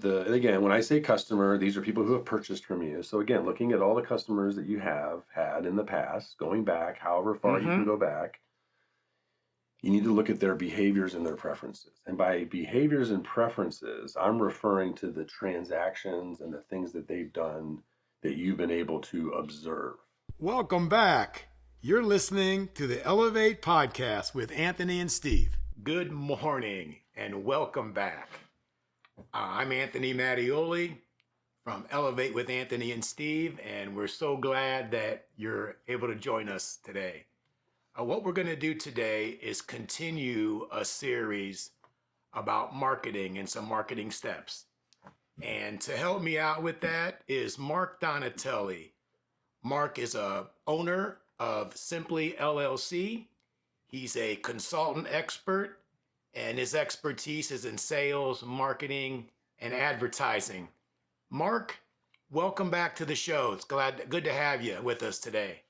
Again, when I say customer, these are people who have purchased from you. So again, looking at all the customers that you have had in the past, going back, however far you can Mm-hmm. go back, you need to look at their behaviors and their preferences. And by behaviors and preferences, I'm referring to the transactions and the things that they've done that you've been able to observe. Welcome back. You're listening to the Elevate Podcast with Anthony and Steve. Good morning and welcome back. I'm Anthony Mattioli from Elevate with Anthony and Steve, and we're so glad that you're able to join us today. What we're going to do today is continue a series about marketing and some marketing steps. And to help me out with that is Mark Donatelli. Mark is a owner of Simply LLC. He's a consultant expert, and his expertise is in sales, marketing, and advertising. Mark, welcome back to the show. It's good to have you with us today.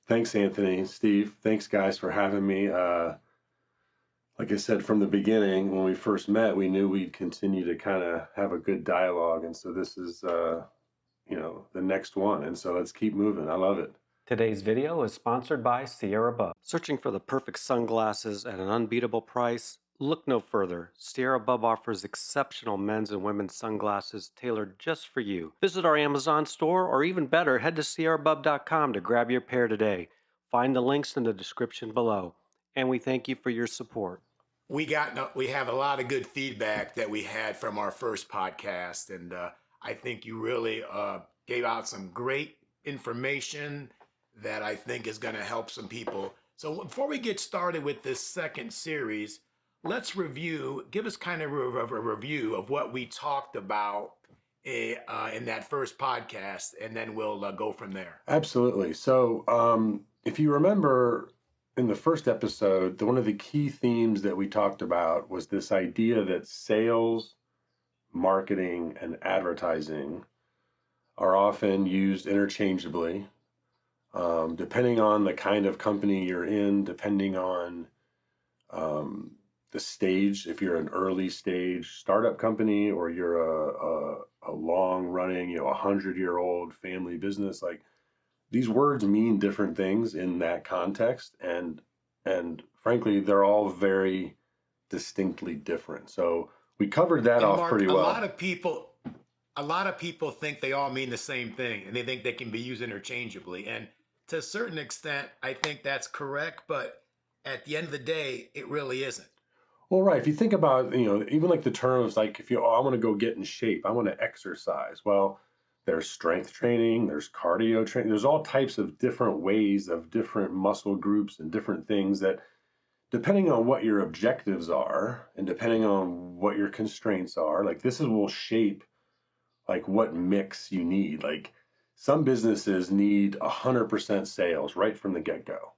Thanks, Anthony. Steve, thanks, guys, for having me. Like I said from the beginning, when we first met, we knew we'd continue to kind of have a good dialogue. And so this is, the next one. And so let's keep moving. I love it. Today's video is sponsored by Sierra Bub. Searching for the perfect sunglasses at an unbeatable price? Look no further. Sierra Bub offers exceptional men's and women's sunglasses tailored just for you. Visit our Amazon store, or even better, head to sierrabub.com to grab your pair today. Find the links in the description below. And we thank you for your support. We have a lot of good feedback that we had from our first podcast, and I think you really gave out some great information that I think is going to help some people. So before we get started with this second series, let's give us kind of a review of what we talked about in that first podcast, and then we'll go from there. Absolutely. So if you remember in the first episode, one of the key themes that we talked about was this idea that sales, marketing, and advertising are often used interchangeably. Depending on the kind of company you're in, depending on the stage, if you're an early stage startup company or you're a long running, 100-year-old family business, like these words mean different things in that context. And frankly, they're all very distinctly different. So we covered that off Mark, pretty well. A lot of people think they all mean the same thing, and they think they can be used interchangeably. And to a certain extent, I think that's correct. But at the end of the day, it really isn't. Well, right. If you think about, even like the terms, like I want to go get in shape, I want to exercise. Well, there's strength training, there's cardio training, there's all types of different ways of different muscle groups and different things that, depending on what your objectives are and depending on what your constraints are, like will shape like what mix you need. Like some businesses need 100% sales right from the get-go.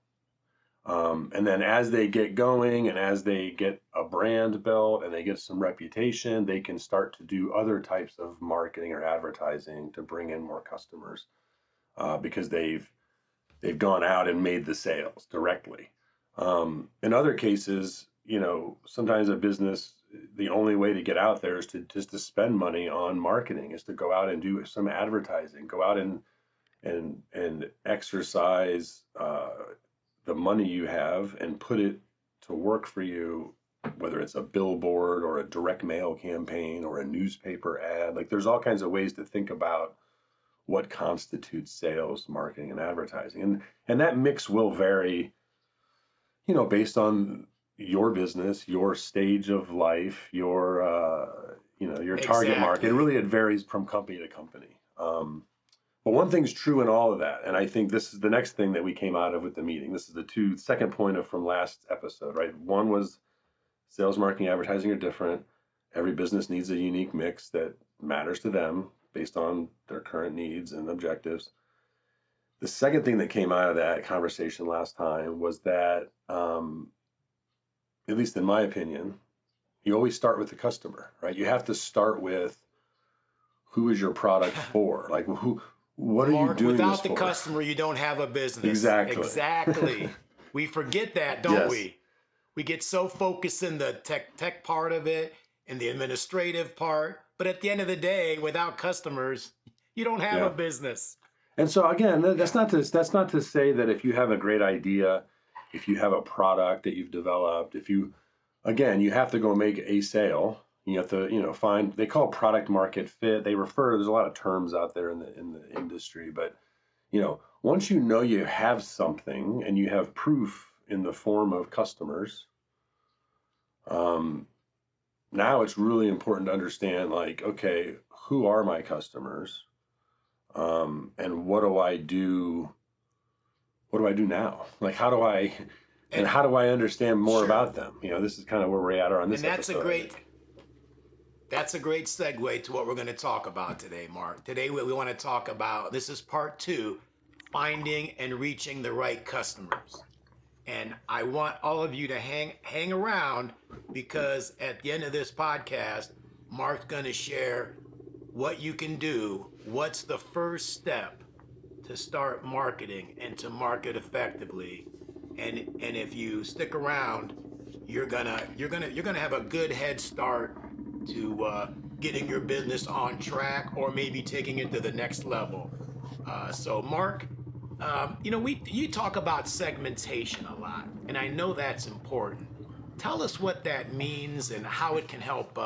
And then as they get going and as they get a brand built and they get some reputation, they can start to do other types of marketing or advertising to bring in more customers because they've gone out and made the sales directly. In other cases, sometimes a business, the only way to get out there is to spend money on marketing, is to go out and do some advertising, go out and exercise the money you have and put it to work for you, whether it's a billboard or a direct mail campaign or a newspaper ad. Like there's all kinds of ways to think about what constitutes sales, marketing, and advertising. And that mix will vary, based on your business, your stage of life, your target market. It varies from company to company. But one thing's true in all of that, and I think this is the next thing that we came out of with the meeting. This is the second point from last episode, right? One was sales, marketing, advertising are different. Every business needs a unique mix that matters to them based on their current needs and objectives. The second thing that came out of that conversation last time was that, at least in my opinion, you always start with the customer, right? You have to start with who is your product for? Like what are you doing without this the for? customer, you don't have a business. Exactly. We forget that, don't Yes. we? We get so focused in the tech part of it and the administrative part, But at the end of the day, without customers, you don't have a Yeah. business. And so again, that's Yeah. not to say that if you have a great idea, if you have a product that you've developed, if you again, you have to go make a sale. You have to, find, they call it product market fit. There's a lot of terms out there in the industry, but once you have something and you have proof in the form of customers, now it's really important to understand, like, okay, who are my customers? And what do I do? What do I do now? Like, how do I And understand more sure. about them? This is kind of where we're at on this And that's episode. that's a great segue to what we're going to talk about today, Mark. Today, we want to talk about, this is part 2, finding and reaching the right customers. And I want all of you to hang around, because at the end of this podcast, Mark's going to share what you can do. What's the first step to start marketing and to market effectively? And if you stick around, you're gonna have a good head start to getting your business on track, or maybe taking it to the next level. So Mark, you talk about segmentation a lot, and I know that's important. Tell us what that means and how it can help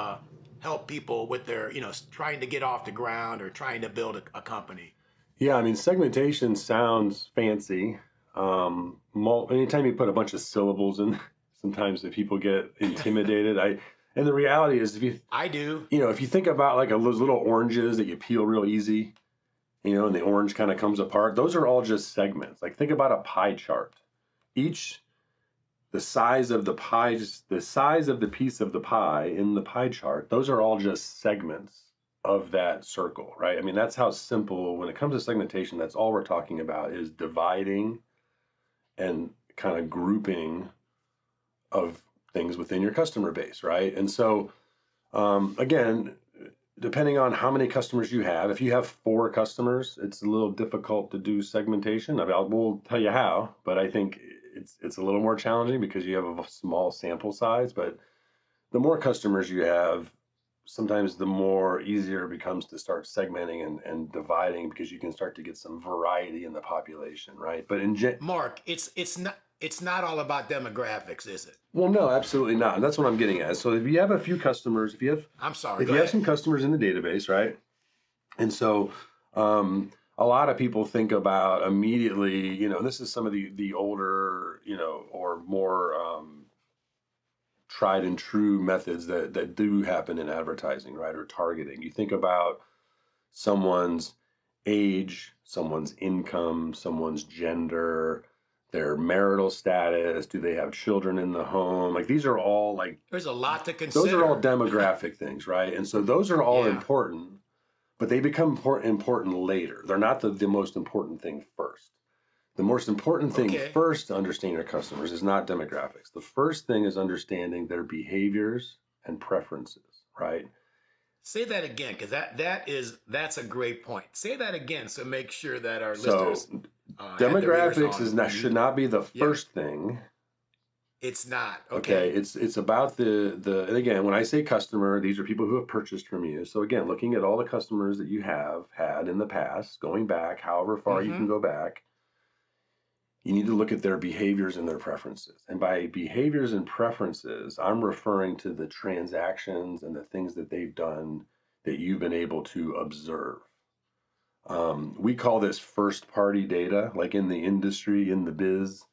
people with their, trying to get off the ground or trying to build a company. Yeah, I mean, segmentation sounds fancy. Anytime you put a bunch of syllables in, sometimes the people get intimidated. And the reality is, I do. if you think about like those little oranges that you peel real easy, and the orange kind of comes apart, those are all just segments. Like, think about a pie chart. The size of the piece of the pie in the pie chart, those are all just segments of that circle, right? I mean, that's how simple, when it comes to segmentation, that's all we're talking about, is dividing and kind of grouping of things within your customer base, right? And so, again, depending on how many customers you have, if you have 4 customers, it's a little difficult to do segmentation. I mean, we'll tell you how, but I think it's a little more challenging because you have a small sample size. But the more customers you have, sometimes the more easier it becomes to start segmenting and dividing, because you can start to get some variety in the population, right? But Mark, it's not all about demographics, is it? Well, no, absolutely not. That's what I'm getting at. So if you have a few customers, if you have some customers in the database, right? And so a lot of people think about immediately, this is some of the older, or more tried and true methods that do happen in advertising, right? Or targeting. You think about someone's age, someone's income, someone's gender, their marital status, do they have children in the home? Like, these are all, like, there's a lot to consider. Those are all demographic things, right? And so those are all important, but they become important later. They're not the most important thing first. The most important thing first to understand your customers is not demographics. The first thing is understanding their behaviors and preferences, right? Say that again, because that's a great point. Say that again, so make sure that our listeners. Demographics should not be the first thing. It's not. Okay. It's about the and again, when I say customer, these are people who have purchased from you. So again, looking at all the customers that you have had in the past, going back however far you can go back, you need to look at their behaviors and their preferences. And by behaviors and preferences, I'm referring to the transactions and the things that they've done that you've been able to observe. We call this first party data, like in the industry, in the biz.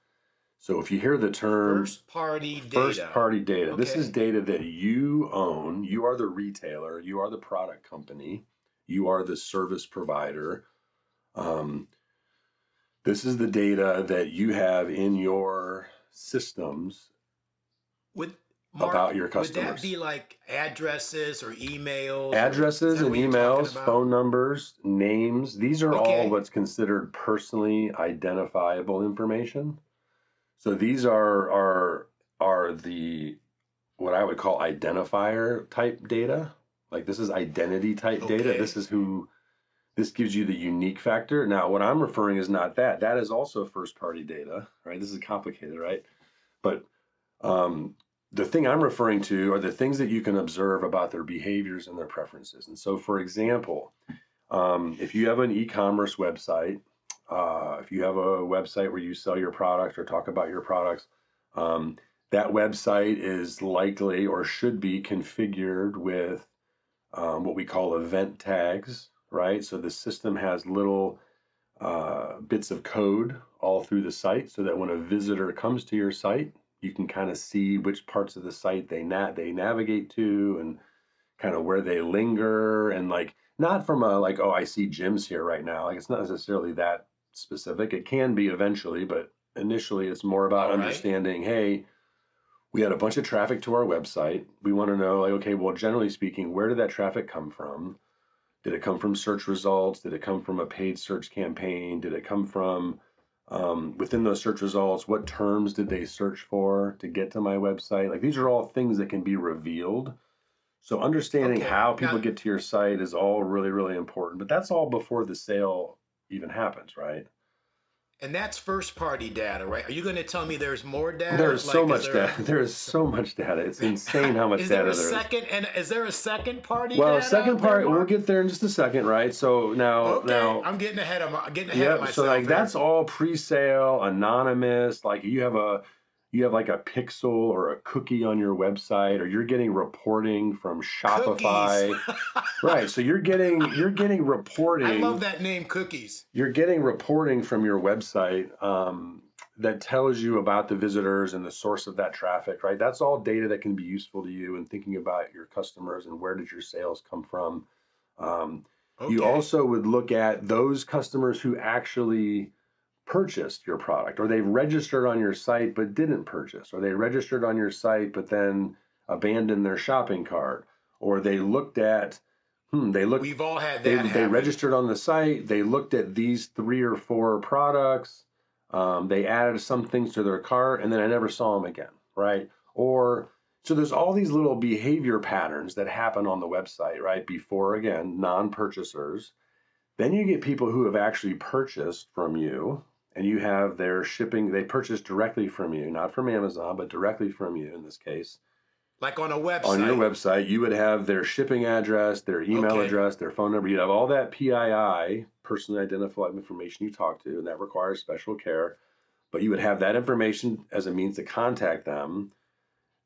So if you hear the term first party data, okay. This is data that you own. You are the retailer, you are the product company, you are the service provider. This is the data that you have in your systems about your customers. Would that be like addresses or emails? Addresses and emails, phone numbers, names. These are all what's considered personally identifiable information. So these are the what I would call identifier type data. Like, this is identity type data. This gives you the unique factor. Now, what I'm referring is not that. That is also first party data, right? This is complicated, right? But the thing I'm referring to are the things that you can observe about their behaviors and their preferences. And so, for example, if you have an e-commerce website, if you have a website where you sell your product or talk about your products, that website is likely or should be configured with what we call event tags, right? So the system has little bits of code all through the site so that when a visitor comes to your site, you can kind of see which parts of the site they navigate to and kind of where they linger, and like not from a like, oh, I see gyms here right now. Like it's not necessarily that specific. It can be eventually, but initially it's more about All right. understanding, hey, we had a bunch of traffic to our website. We want to know, like, okay, well, generally speaking, where did that traffic come from? Did it come from search results? Did it come from a paid search campaign? Did it come from within those search results? What terms did they search for to get to my website? Like these are all things that can be revealed. So understanding Okay. how people Now, get to your site is all really, really important. But that's all before the sale even happens, right? and that's first party data, right? Are you going to tell me there's more There data? is so Like, is much there data. There is so much data. It's insane how much is there data a there is. second and is there a second party Well, data second out there, part, we'll Mark? get there in just a second, right? So Okay, now, I'm getting ahead of yep. So like myself that's here. all pre-sale, anonymous. Like you have like a pixel or a cookie on your website, or you're getting reporting from Cookies. Shopify, right? So you're getting I love reporting. that name, cookies. You're getting reporting from your website that tells you about the visitors and the source of that traffic, right? That's all data that can be useful to you in thinking about your customers and where did your sales come from. Um, you Okay. also would look at those customers who actually purchased your product, or they've registered on your site but didn't purchase, or they registered on your site but then abandoned their shopping cart, or they looked at, they looked We've all had that they happen. registered on the site. They looked at these 3 or 4 products. They added some things to their cart, and then I never saw them again, right? Or so there's all these little behavior patterns that happen on the website, right? Before again, non-purchasers. Then you get people who have actually purchased from you, and you have their shipping. They purchased directly from you, not from Amazon, but directly from you in this case Like on a on your website. website. You would have their shipping address, their email Okay. address, their phone number. You'd have all that PII, personally identifiable information you talk to, and that requires special care. But you would have that information as a means to contact them.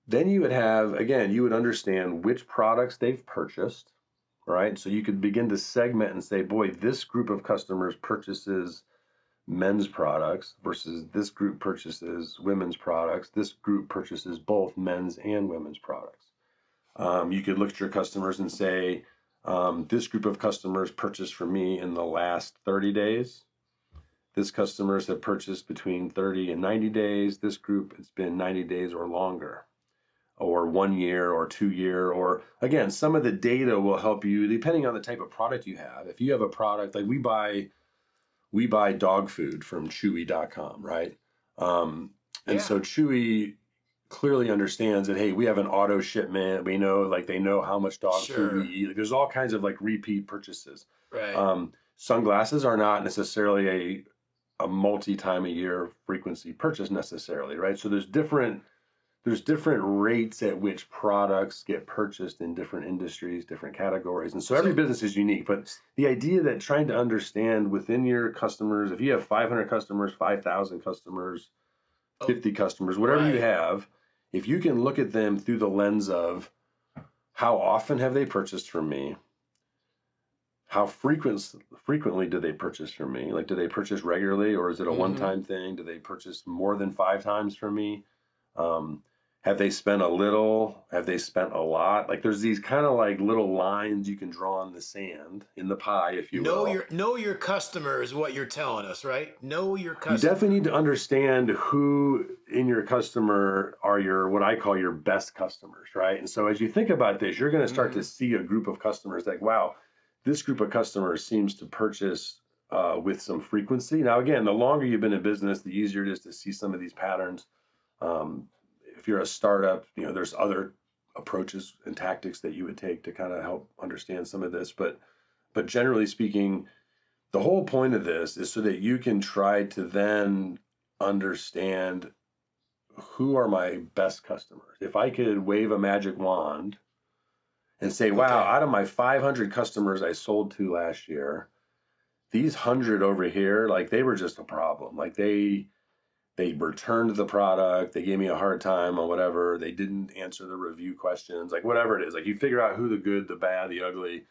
Then you would have, again, you would understand which products they've purchased, right? So you could begin to segment and say, boy, this group of customers purchases men's products versus this group purchases women's products. This group purchases both men's and women's products. You could look at your customers and say, this group of customers purchased from me in the last 30 days. This customers have purchased between 30 and 90 days. This group, it's been 90 days or longer, or 1 year or 2 year. Or again, some of the data will help you depending on the type of product you have. If you have a product like we buy dog food from Chewy.com, right? And Yeah. so Chewy clearly understands that, hey, we have an auto shipment. We know, like, they know how much dog food we Sure. eat. Like, there's all kinds of like repeat purchases. Right. Sunglasses are not necessarily a multi-time a year frequency purchase necessarily, right? So there's different rates at which products get purchased in different industries, different categories. And so every So, business is unique. But the idea that trying to understand within your customers, if you have 500 customers, 5,000 customers, oh, 50 customers, whatever you right. have, if you can look at them through the lens of how often have they purchased from me, how frequently do they purchase from me? Like, do they purchase regularly, or is it a Mm-hmm. one-time thing? Do they purchase more than 5 times from me? Um, have they spent a little? Have they spent a lot? Like, there's these kind of like little lines you can draw in the sand, in the pie, if you will. Know your customer is what you're telling us, right? Know your You definitely customer. need to understand who in your customer are your, what I call your best customers, right? And so as you think about this, you're going to start to Mm-hmm. see a group of customers like, wow, this group of customers seems to purchase with some frequency. Now, again, the longer you've been in business, the easier it is to see some of these patterns. Um, if you're a startup, there's other approaches and tactics that you would take to kind of help understand some of this. But generally speaking, the whole point of this is so that you can try to then understand who are my best customers? If I could wave a magic wand and say, wow, Okay. out of my 500 customers I sold to last year, these 100 over here, like they were just a problem. Like they returned the product, they gave me a hard time on whatever, they didn't answer the review questions, like whatever it is. Like you figure out who the good, the bad, the ugly,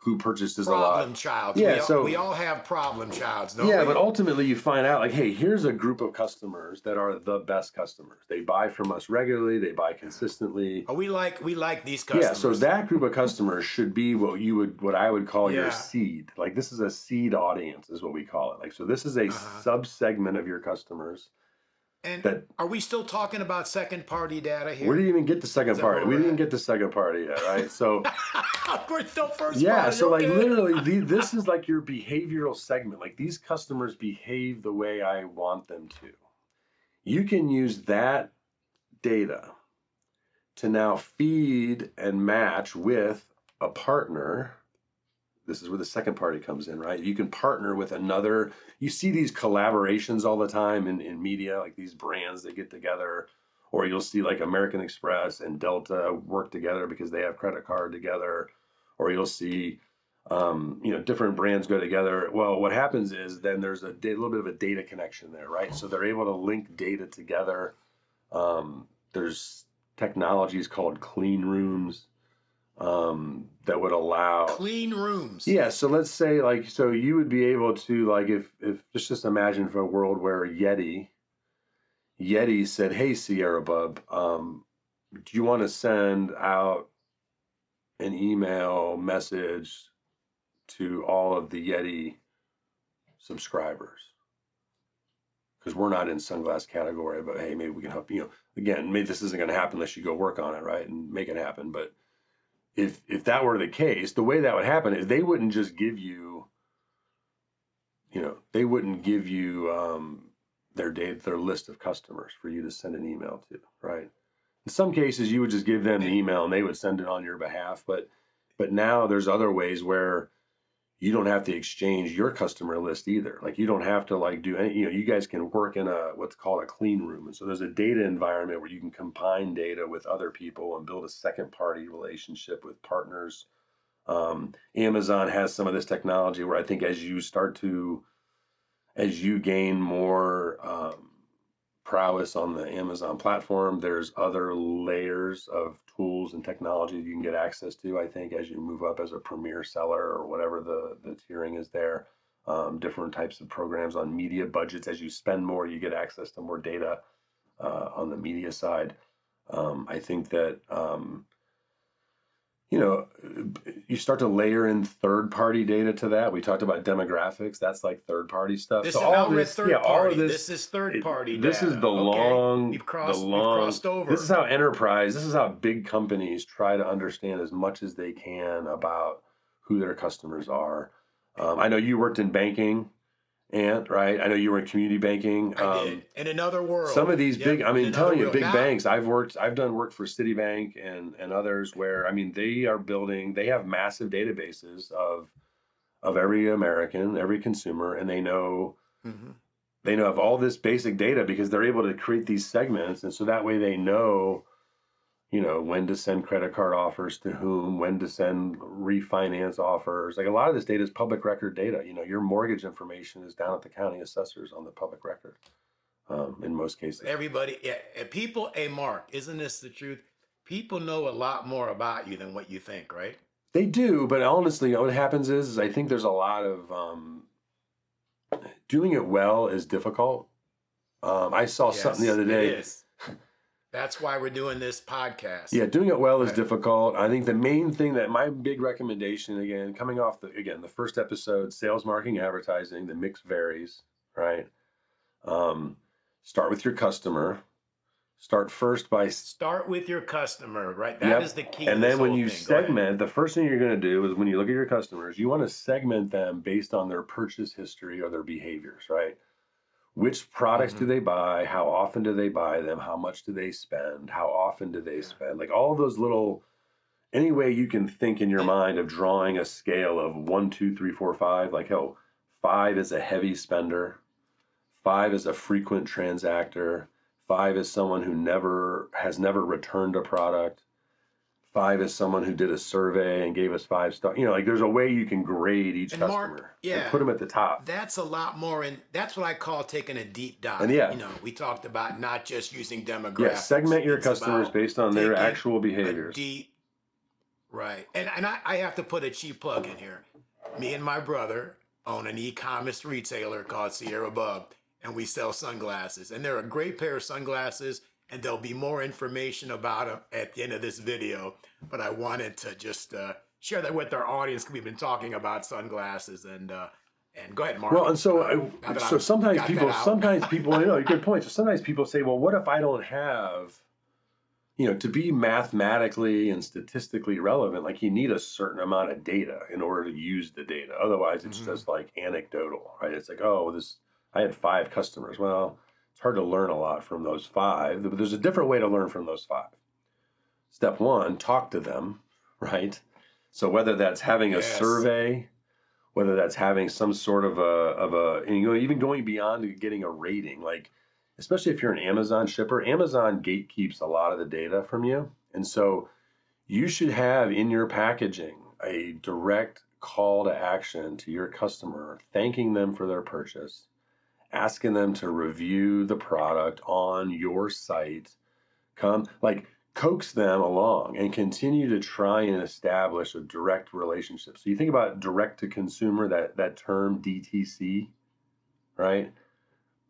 who purchases a lot. Problem childs. Yeah, We so all have problem childs, don't yeah, we? but ultimately you find out like, hey, here's a group of customers that are the best customers. They buy from us regularly, they buy consistently. Oh, we like these Yeah, so customers. that group of customers should be what I would call your Yeah. seed. Like this is a seed audience is what we call it. Like so this is a sub-segment of your customers And that are we still talking about second party data here? we didn't even get to second that party. where We we're didn't at? get to second party yet, right? So We're still first yeah, party. so like okay. literally this is like your behavioral segment. Like these customers behave the way I want them to. You can use that data to now feed and match with a partner. This is where the second party comes in, right? You can partner with another. You see these collaborations all the time in media, like these brands that get together, or you'll see like American Express and Delta work together because they have credit card together, or you'll see, different brands go together. Well, what happens is then there's a little bit of a data connection there, right? So they're able to link data together. There's technologies called clean rooms that would allow Clean rooms. yeah, so let's say like so you would be able to like if just imagine for a world where Yeti said, "Hey Sierra Bub, do you want to send out an email message to all of the Yeti subscribers? Because we're not in sunglass category, but hey, maybe we can help. Again, maybe this isn't going to happen unless you go work on it, right, and make it happen. But if that were the case, the way that would happen is they wouldn't just give you, they wouldn't give you their list of customers for you to send an email to, right? In some cases, you would just give them the email and they would send it on your behalf. But now there's other ways where you don't have to exchange your customer list either. Like you don't have to like do any, you guys can work in what's called a clean room. And so there's a data environment where you can combine data with other people and build a second party relationship with partners. Amazon has some of this technology where I think as you gain more prowess on the Amazon platform, there's other layers of tools and technology you can get access to. I think as you move up as a premier seller or whatever the tiering is there, different types of programs on media budgets. As you spend more, you get access to more data on the media side. I think that you start to layer in third-party data to that. We talked about demographics. That's like third-party stuff. This So is all now this, third yeah, all party. of this. This is third party. This data. is the Okay. long, We've crossed over. This is how enterprise. This is how big companies try to understand as much as they can about who their customers are. I know you worked in banking, Ant, right? I know you were in community banking. I did. In another world. Some of these big, I mean, telling you, big Now- banks. I've done work for Citibank and others where, I mean, they have massive databases of every American, every consumer, and they know of all this basic data because they're able to create these segments, and so that way they know, when to send credit card offers to whom, when to send refinance offers. Like a lot of this data is public record data. Your mortgage information is down at the county assessors on the public record. In most cases, everybody, people, Mark, isn't this the truth? People know a lot more about you than what you think, right? They do, but honestly, what happens is I think there's a lot of doing it well is difficult. I saw something the other day. It is. That's why we're doing this podcast. Yeah, doing it well is difficult. I think the main thing that my big recommendation, again, coming off the first episode, sales, marketing, advertising, the mix varies, right? Start with your customer. Start with your customer, right? That is the key. And then when you segment, the first thing you're going to do is when you look at your customers, you want to segment them based on their purchase history or their behaviors, right? Which products do they buy? How often do they buy them? How much do they spend? How often do they spend? Like all those little, any way you can think in your mind of drawing a scale of 1, 2, 3, 4, 5, like, 5 is a heavy spender. 5 is a frequent transactor. 5 is someone who has never returned a product. 5 is someone who did a survey and gave us 5 stars. Like there's a way you can grade each And customer Mark, and yeah, put them at the top. that's a lot more, and that's what I call taking a deep dive. And yeah, We talked about not just using demographics. yeah, segment your It's customers about based on their taking actual a behaviors. deep, right. And I have to put a cheap plug in here. Me and my brother own an e-commerce retailer called Sierra Bub, and we sell sunglasses. And they're a great pair of sunglasses, and there'll be more information about them at the end of this video. But I wanted to just share that with our audience, because we've been talking about sunglasses. And go ahead, Mark. Well, and so sometimes people, good point. So sometimes people say, well, what if I don't have, to be mathematically and statistically relevant, like you need a certain amount of data in order to use the data. Otherwise, it's just like anecdotal, right? It's like, I had 5 customers. Well, it's hard to learn a lot from those 5, but there's a different way to learn from those 5. Step 1, talk to them, right? So whether that's having a survey, whether that's having some sort of even going beyond to getting a rating, like, especially if you're an Amazon shipper, Amazon gatekeeps a lot of the data from you. And so you should have in your packaging a direct call to action to your customer, thanking them for their purchase, asking them to review the product on your site, coax them along and continue to try and establish a direct relationship. So you think about direct to consumer, that term DTC, right?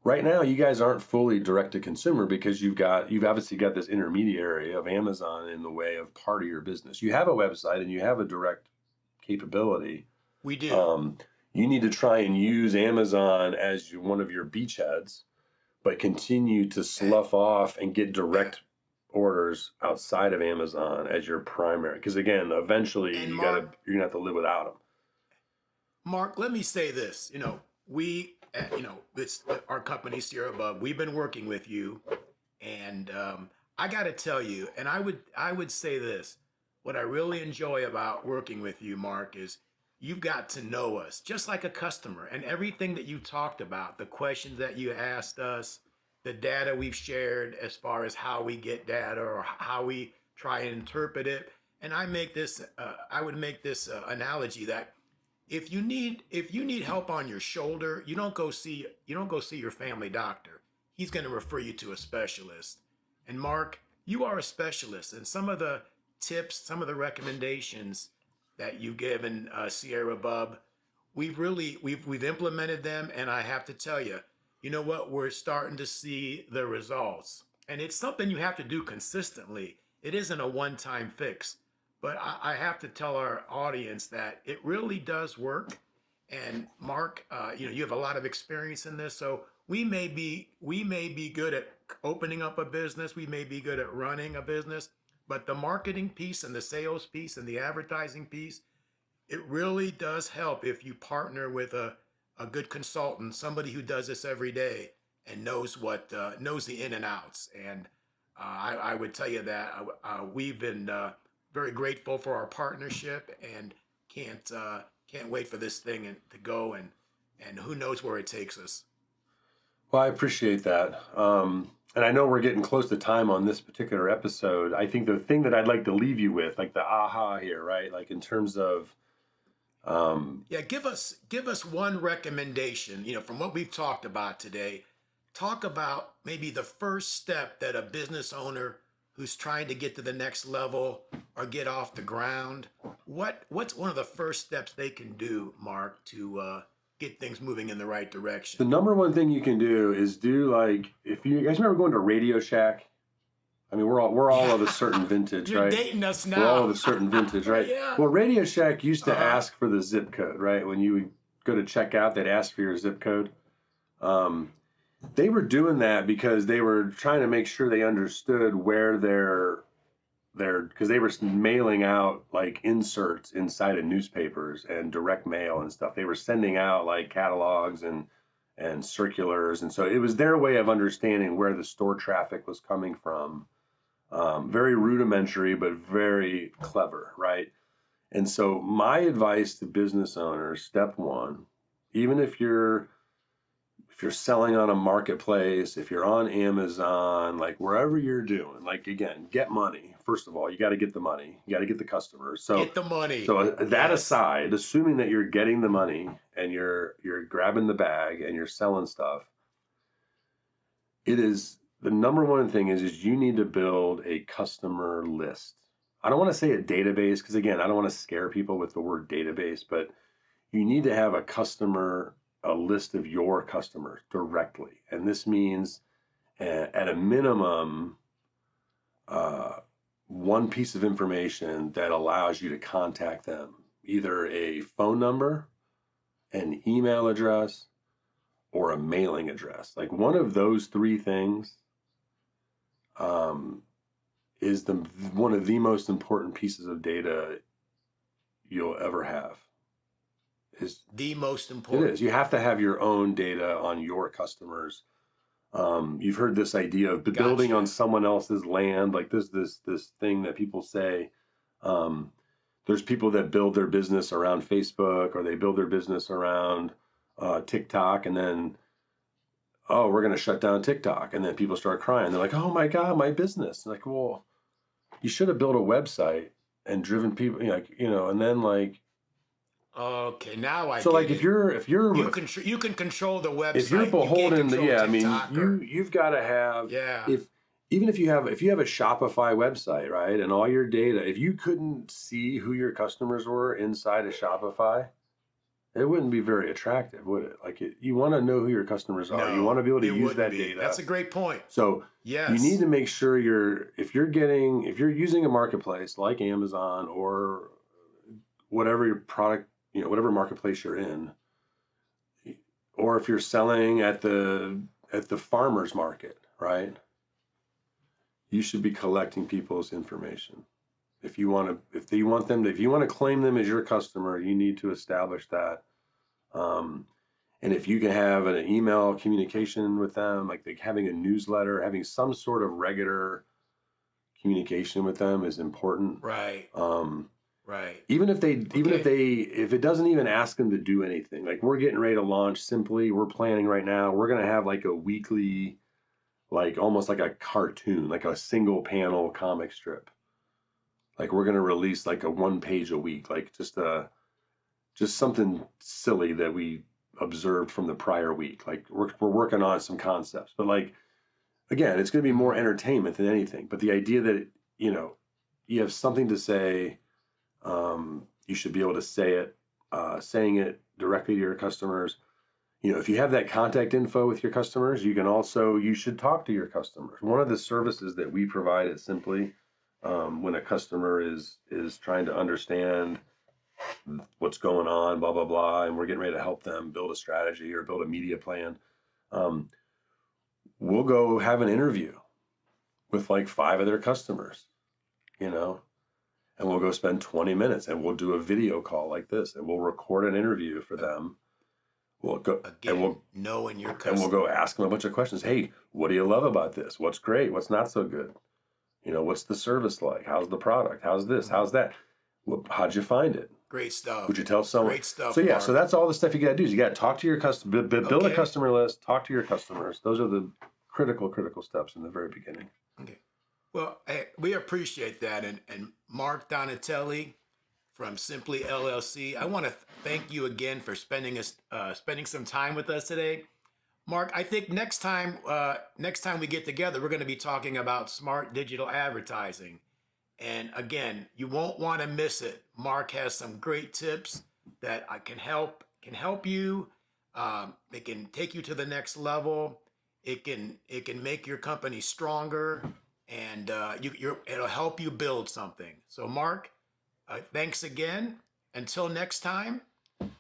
Right now, you guys aren't fully direct to consumer because you've obviously got this intermediary of Amazon in the way of part of your business. You have a website and you have a direct capability. We do. You need to try and use Amazon as one of your beachheads, but continue to slough off and get direct orders outside of Amazon as your primary. Because again, eventually you're gonna have to live without them. Mark, let me say this. It's our company, Sierra Bub. We've been working with you, and I got to tell you, and I would say this: what I really enjoy about working with you, Mark, is you've got to know us just like a customer, and everything that you talked about, the questions that you asked us, the data we've shared as far as how we get data or how we try and interpret it. And I would make this analogy that if you need help on your shoulder, you don't go see your family doctor. He's going to refer you to a specialist. And Mark, you are a specialist, and some of the tips, some of the recommendations that you've given Sierra Bub, we've implemented them, and I have to tell you, you know what? We're starting to see the results, and it's something you have to do consistently. It isn't a one-time fix. But I have to tell our audience that it really does work. And Mark, you have a lot of experience in this, so we may be good at opening up a business, we may be good at running a business, but the marketing piece and the sales piece and the advertising piece, it really does help if you partner with a good consultant, somebody who does this every day and knows the in and outs. And I would tell you that we've been very grateful for our partnership and can't wait for this thing to go, and who knows where it takes us. Well, I appreciate that. And I know we're getting close to time on this particular episode. I think the thing that I'd like to leave you with, like the aha here, right? Like in terms of give us one recommendation, from what we've talked about today. Talk about maybe the first step that a business owner who's trying to get to the next level or get off the ground, what's one of the first steps they can do, Mark, to get things moving in the right direction? The number one thing you can do is if you guys remember going to Radio Shack. I mean, we're all of a certain vintage, You're right? You're dating us now. We're all of a certain vintage, right? Yeah. Well, Radio Shack used to ask for the zip code, right? When you would go to check out, they'd ask for your zip code. They were doing that because they were trying to make sure they understood where because they were mailing out like inserts inside of newspapers and direct mail and stuff. They were sending out like catalogs and circulars. And so it was their way of understanding where the store traffic was coming from. Very rudimentary, but very clever, right? And so my advice to business owners, step one, even if you're if you're selling on a marketplace, if you're on Amazon, like wherever you're doing, like again, get money. First of all, you got to get the money. You got to get the customers. So Get the money. So that Yes. aside, assuming that you're getting the money and you're grabbing the bag and you're selling stuff, it is the number one thing is you need to build a customer list. I don't want to say a database because again, I don't want to scare people with the word database, but you need to have a list of your customers directly. And this means at a minimum, one piece of information that allows you to contact them, either a phone number, an email address, or a mailing address. Like one of those three things is one of the most important pieces of data you'll ever have. Is the most important. It is. You have to have your own data on your customers. You've heard this idea of building on someone else's land. Like there's this thing that people say. There's people that build their business around Facebook, or they build their business around TikTok, and then, oh, we're going to shut down TikTok, and then people start crying. They're like, oh my God, my business. Like, well, you should have built a website and driven people, and then like. Okay, now I. So like, if you're you can control the website. If you're beholden, TikTok you've got to have. Yeah. Even if you have a Shopify website, right, and all your data, if you couldn't see who your customers were inside of Shopify, it wouldn't be very attractive, would it? Like you want to know who your customers are. No, you want to be able to use that data. That's a great point. So yes, you need to make sure if you're using a marketplace like Amazon or whatever your product, whatever marketplace you're in, or if you're selling at the farmer's market, right? You should be collecting people's information. If you want to claim them as your customer, you need to establish that. And if you can have an email communication with them, like having a newsletter, having some sort of regular communication with them is important. Right. Right. Even if it doesn't even ask them to do anything, like we're getting ready to launch Simply, we're planning right now, we're going to have like a weekly, like almost like a cartoon, like a single panel comic strip. Like we're going to release like a 1 page a week, like just something silly that we observed from the prior week. Like we're working on some concepts, but like, again, it's going to be more entertainment than anything. But the idea that, you have something to say, you should be able to say it, saying it directly to your customers. If you have that contact info with your customers, you should talk to your customers. One of the services that we provide at Simply, when a customer is trying to understand what's going on, blah, blah, blah, and we're getting ready to help them build a strategy or build a media plan, we'll go have an interview with like 5 of their customers, and we'll go spend 20 minutes and we'll do a video call like this and we'll record an interview for them. We'll go knowing your customer. And we'll go ask them a bunch of questions. Hey, what do you love about this? What's great? What's not so good? What's the service like? How's the product? How's this? How's that? How'd you find it? Great stuff. Would you tell someone? Great stuff. So yeah, Mark. so that's all the stuff you got to do is you got to talk to your customer, build a customer list, talk to your customers. Those are the critical steps in the very beginning. Okay. Well, we appreciate that. And Mark Donatelli from Simply LLC, I want to thank you again for spending some time with us today. Mark, I think next time we get together, we're going to be talking about smart digital advertising. And again, you won't want to miss it. Mark has some great tips that can help you. It can take you to the next level. It can make your company stronger, and it'll help you build something. So, Mark, thanks again. Until next time,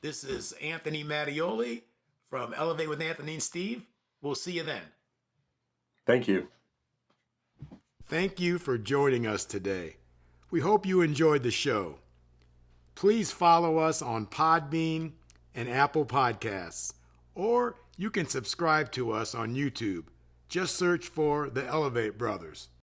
this is Anthony Mattioli from Elevate with Anthony and Steve. We'll see you then. Thank you. Thank you for joining us today. We hope you enjoyed the show. Please follow us on Podbean and Apple Podcasts, or you can subscribe to us on YouTube. Just search for the Elevate Brothers.